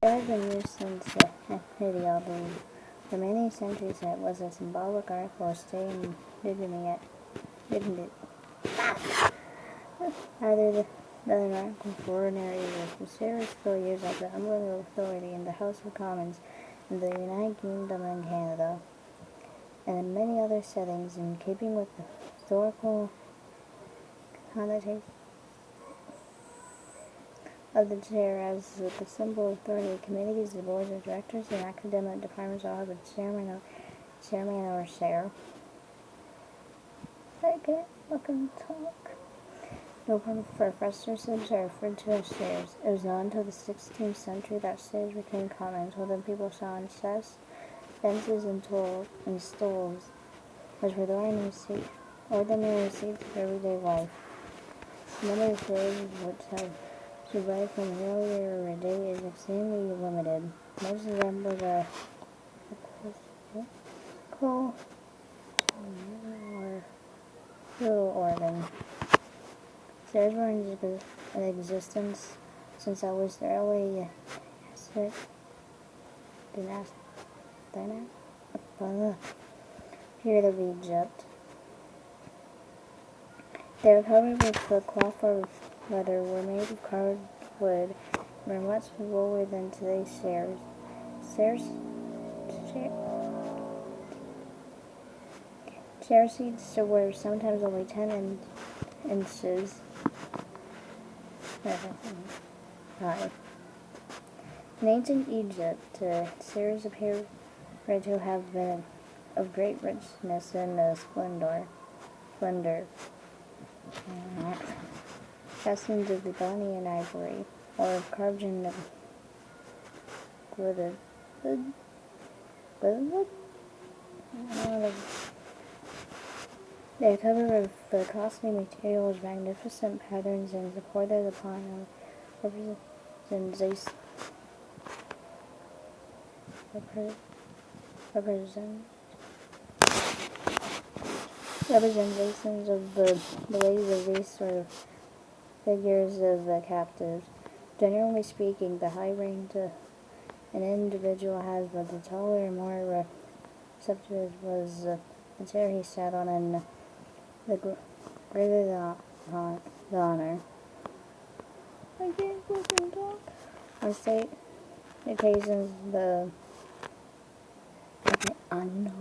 It has been used since medieval. For many centuries, it was a symbolic article of state and dignity. Rather than an article for ordinary use, the chair is still used as an emblem of authority in the House of Commons in the United Kingdom and Canada, and in many other settings, in keeping with the historical connotation of the chair as the symbol of authority. Committees, the boards of directors, and academic departments all have a chairman or chair. I can't fucking talk. No professors are referred to as chairs. It was not until the 16th century that chairs became common, so then people sat on chests, benches, and stools, which were the ordinary seats of everyday life. The number of chairs which have survived from an earlier day is extremely limited. Most of them were or little organ. Chairs were in existence since at least the early period of Egypt. They were covered with the cloth or leather, were made of carved wood, and were much lower than today's chairs. Chair seats were sometimes only 10 inches high. In ancient Egypt, chairs appear to have been of great richness and splendor. Castings of ebony and ivory, or carved in glitter. They are covered with the costly materials, magnificent patterns, and supported upon representations of the ladies of these sort of figures of the captives. Generally speaking, the higher rank an individual has, but the taller and more receptive was the chair he sat on, and the greater the honor. I can't fucking talk. On state occasions, the unknown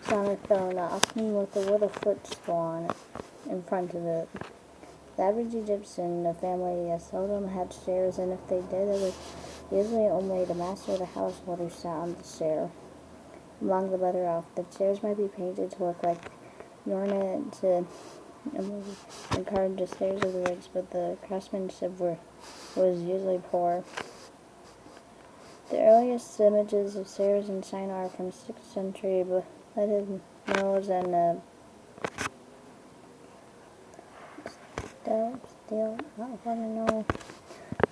on a throne, often with a little footstool in front of it. The average Egyptian family seldom had chairs, and if they did, it was usually only the master of the household who sat on the chair. Among the better off, the chairs might be painted to look like ornament and carved the stairs of the rich, but the craftsmanship was usually poor. The earliest images of chairs in China are from 6th century bedded mills and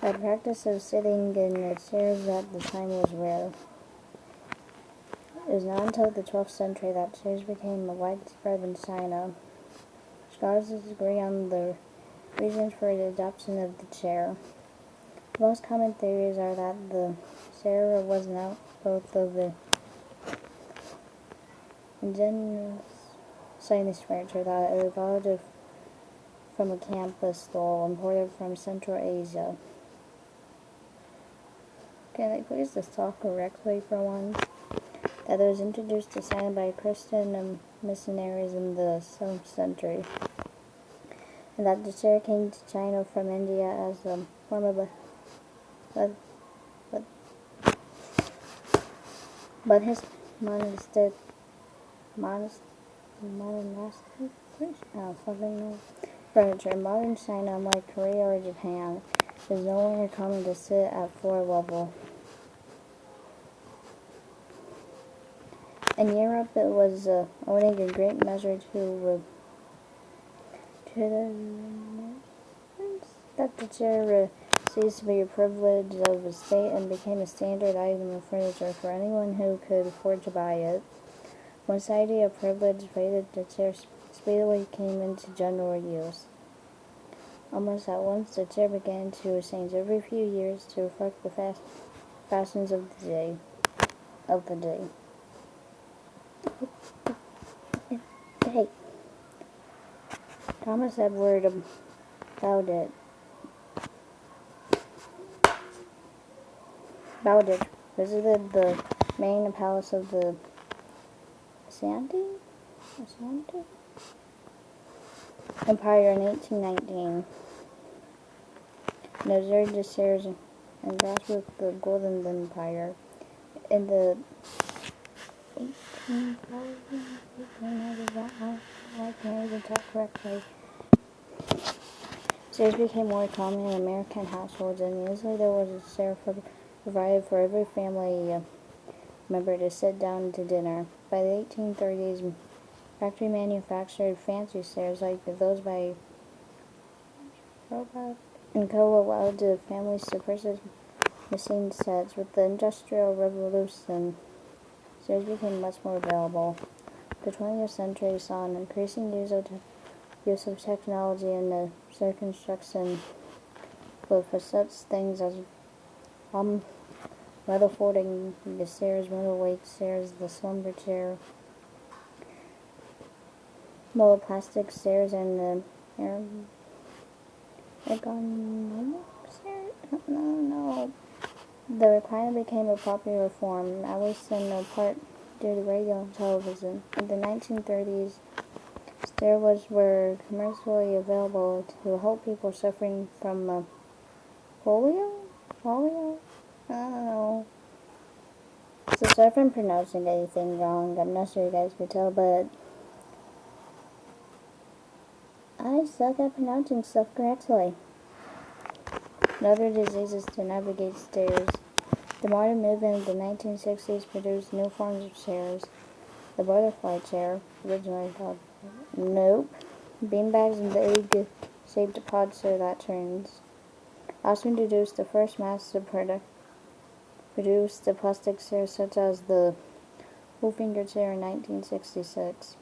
the practice of sitting in chairs at the time was rare. It was not until the 12th century that chairs became widespread in China. Scholars disagree on the reasons for the adoption of the chair. The most common theories are that the chair was an outgrowth of the ingenious Chinese furniture that evolved from a campus stool imported from Central Asia. Can I please just talk correctly for once? That it was introduced to China by Christian missionaries in the 7th century, and that the chair came to China from India as a form of but his monastic furniture. In modern China, unlike Korea or Japan, it is no longer common to sit at floor level. In Europe, it was owing in great measure to that the chair ceased to be a privilege of the state and became a standard item of furniture for anyone who could afford to buy it. Once the idea of privilege faded, the chair speedily came into general use. Almost at once, the chair began to change every few years to reflect the fashions of the day. Hey, Thomas Edward Bowditch visited the main palace of the Asante Empire in 1819 and observed the stairs and grasped with the Golden Empire. In the 18,000, I can't even talk correctly. Stairs became more common in American households, and usually there was a stair provided for every family member to sit down to dinner. By the 1830s, factory manufactured fancy stairs like those by Robot and Co. allowed the families to purchase machine sets. With the Industrial Revolution, stairs became much more available. The 20th century saw an increasing use of technology in the stair construction, with such things as metal folding the stairs, metal weight stairs, the slumber chair, metal plastic stairs, and the ergonomic stairs. No. The recliner became a popular form, at least in part due to radio and television. In the 1930s, stairwells were commercially available to help people suffering from polio? I don't know. So sorry if I'm pronouncing anything wrong. I'm not sure you guys could tell, but I suck at pronouncing stuff correctly. Another diseases to navigate stairs. The modern movement of the 1960s produced new forms of chairs. The butterfly chair, originally called beanbags and the egg-shaped pod chair that turns. Also introduced the first mass to produce the plastic chairs such as the Wolfinger chair in 1966.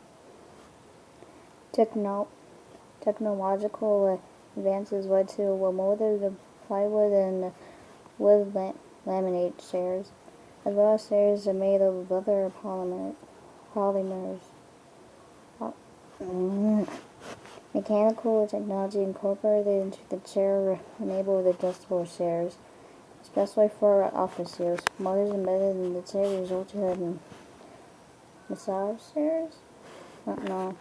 Technological advances led to molded plywood and wood laminate chairs, as well as chairs made of other polymers. Mechanical technology incorporated into the chair enabled adjustable chairs, especially for office use. Motors embedded in the chair resulted in massage chairs? I don't know.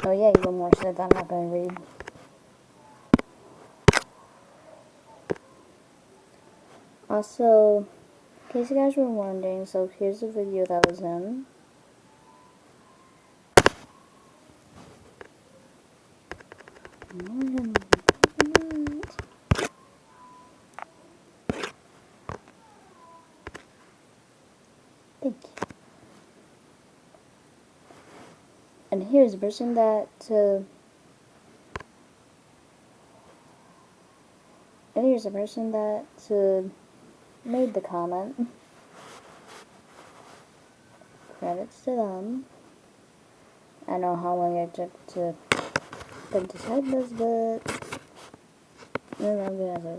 Oh yeah, even more shit I'm not going to read. Also, in case you guys were wondering, so here's the video that was in. Thank you. And here's a person that made the comment. Credits to them. I know how long it took to decide this, but I'm gonna